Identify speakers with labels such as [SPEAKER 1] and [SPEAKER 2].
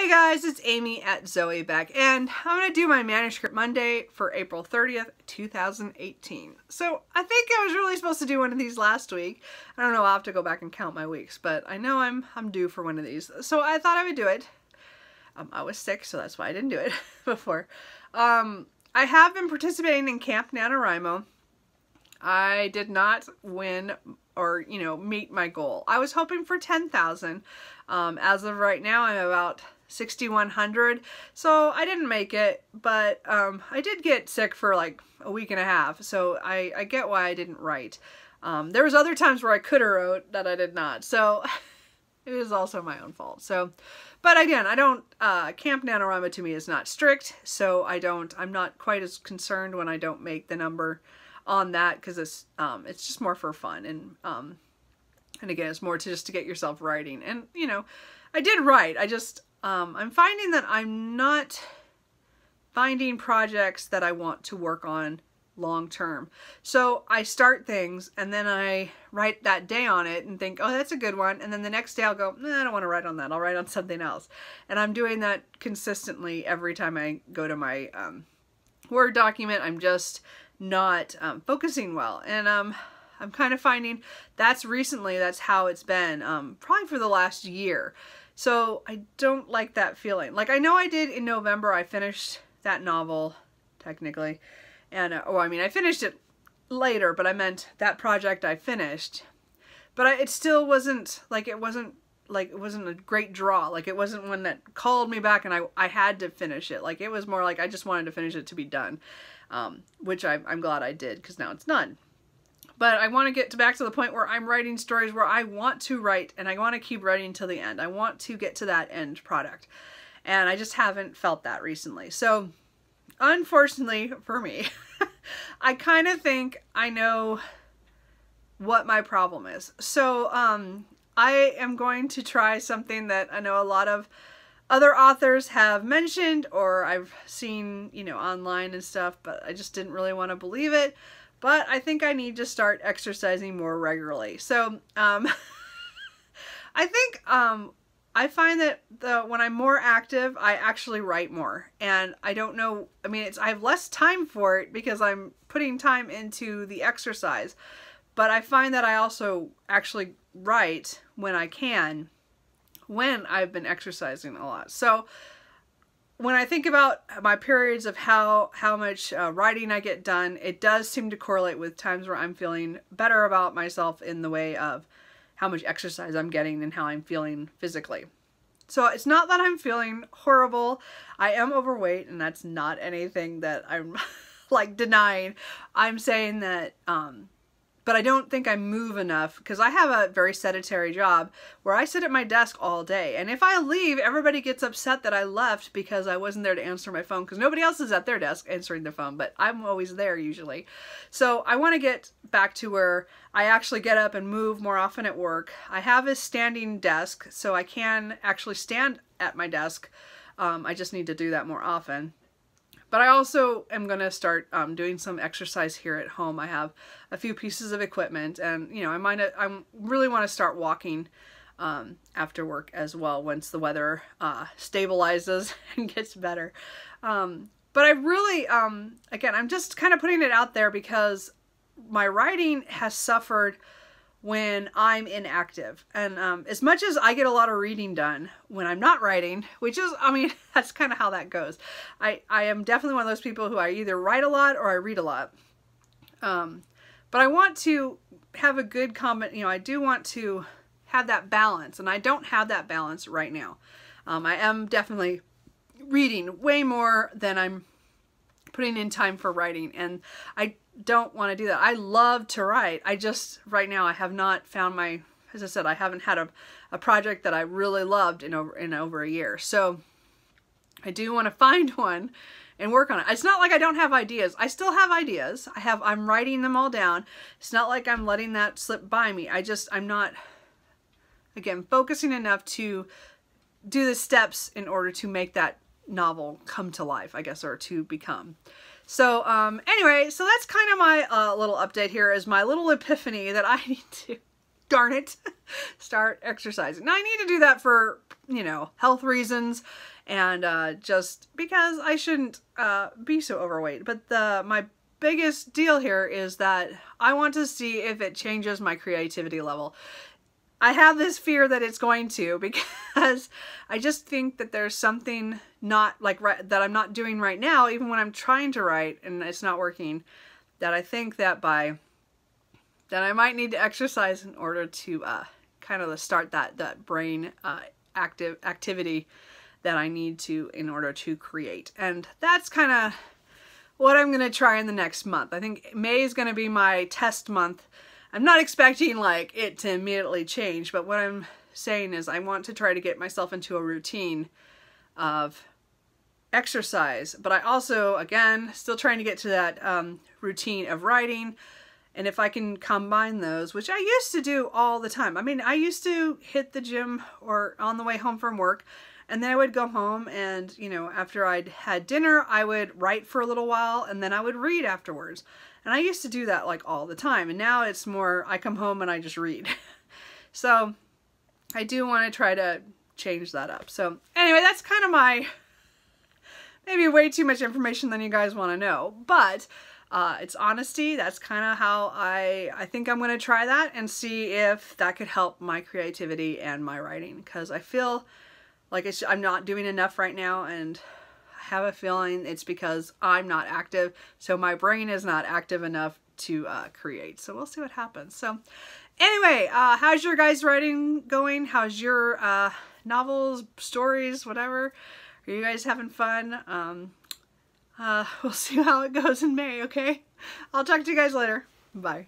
[SPEAKER 1] Hey guys, it's Amy at Zoe back, and I'm going to do my Manuscript Monday for April 30th, 2018. So I think I was really supposed to do one of these last week. I don't know, I'll have to go back and count my weeks, but I know I'm due for one of these. So I thought I would do it. I was sick, so that's why I didn't do it before. I have been participating in Camp NaNoWriMo. I did not win or, meet my goal. I was hoping for 10,000. As of right now, I'm about 6,100. So I didn't make it, but I did get sick for like a week and a half. So I get why I didn't write. There was other times where I could have wrote that I did not. So it is also my own fault. So, but again, I don't, Camp NaNoWriMo to me is not strict. So I'm not quite as concerned when I don't make the number on that, because it's just more for fun, and again, it's more just to get yourself writing. And I did write. I just I'm finding that I'm not finding projects that I want to work on long term. So I start things and then I write that day on it and think, oh, that's a good one, and then the next day I'll go, nah, I don't want to write on that, I'll write on something else. And I'm doing that consistently every time I go to my Word document. I'm just not focusing well, and I'm kind of finding that's how it's been probably for the last year. So I don't like that feeling. Like, I know I did in November, I finished that novel technically, and I finished it later, but I meant that project I finished, but it still wasn't like, it wasn't a great draw. Like, it wasn't one that called me back and I had to finish it. Like, it was more like I just wanted to finish it to be done. Which I'm glad I did, because now it's done. But I want to get back to the point where I'm writing stories where I want to write, and I want to keep writing till the end. I want to get to that end product, and I just haven't felt that recently. So unfortunately for me, I kind of think I know what my problem is. So I am going to try something that I know a lot of other authors have mentioned, or I've seen, online and stuff, but I just didn't really want to believe it. But I think I need to start exercising more regularly. So, I think, I find that when I'm more active, I actually write more. And I don't know, I have less time for it because I'm putting time into the exercise. But I find that I also actually write when I can, when I've been exercising a lot. So when I think about my periods of how much writing I get done, it does seem to correlate with times where I'm feeling better about myself in the way of how much exercise I'm getting and how I'm feeling physically. So it's not that I'm feeling horrible. I am overweight, and that's not anything that I'm like denying. I'm saying that but I don't think I move enough, because I have a very sedentary job where I sit at my desk all day. And if I leave, everybody gets upset that I left because I wasn't there to answer my phone, because nobody else is at their desk answering their phone, but I'm always there usually. So I want to get back to where I actually get up and move more often at work. I have a standing desk, so I can actually stand at my desk. I just need to do that more often. But I also am going to start doing some exercise here at home. I have a few pieces of equipment, and I really want to start walking after work as well once the weather stabilizes and gets better. But I really, again, I'm just kind of putting it out there because my writing has suffered when I'm inactive. And as much as I get a lot of reading done when I'm not writing, which is, that's kind of how that goes. I am definitely one of those people who I either write a lot or I read a lot. But I want to have a good I do want to have that balance, and I don't have that balance right now. I am definitely reading way more than I'm putting in time for writing, and I don't want to do that. I love to write. I just, right now, I have not found as I said, I haven't had a project that I really loved in over a year. So I do want to find one and work on it. It's not like I don't have ideas. I still have ideas. I'm writing them all down. It's not like I'm letting that slip by me. I'm not, again, focusing enough to do the steps in order to make that novel come to life, I guess, or to become. So anyway, so that's kind of my little update here, is my little epiphany that I need to, darn it, start exercising. Now I need to do that for you know, health reasons and just because I shouldn't be so overweight. But my biggest deal here is that I want to see if it changes my creativity level. I have this fear that it's going to, because I just think that there's something not like that I'm not doing right now, even when I'm trying to write and it's not working, that I think that that I might need to exercise in order to kind of start that brain activity that I need to in order to create. And that's kind of what I'm going to try in the next month. I think May is going to be my test month. I'm not expecting like it to immediately change, but what I'm saying is I want to try to get myself into a routine of exercise, but I also, again, still trying to get to that routine of writing. And if I can combine those, which I used to do all the time. I mean, I used to hit the gym or on the way home from work, and then I would go home and, you know, after I'd had dinner, I would write for a little while and then I would read afterwards. And I used to do that like all the time. And now it's more, I come home and I just read. So I do want to try to change that up. So anyway, that's kind of my, maybe way too much information than you guys want to know. But it's honesty. That's kind of how I think I'm going to try that and see if that could help my creativity and my writing. Because I feel like I'm not doing enough right now, and I have a feeling it's because I'm not active, so my brain is not active enough to create. So we'll see what happens. So anyway, how's your guys' writing going? How's your novels, stories, whatever? Are you guys having fun? We'll see how it goes in May, okay? I'll talk to you guys later. Bye.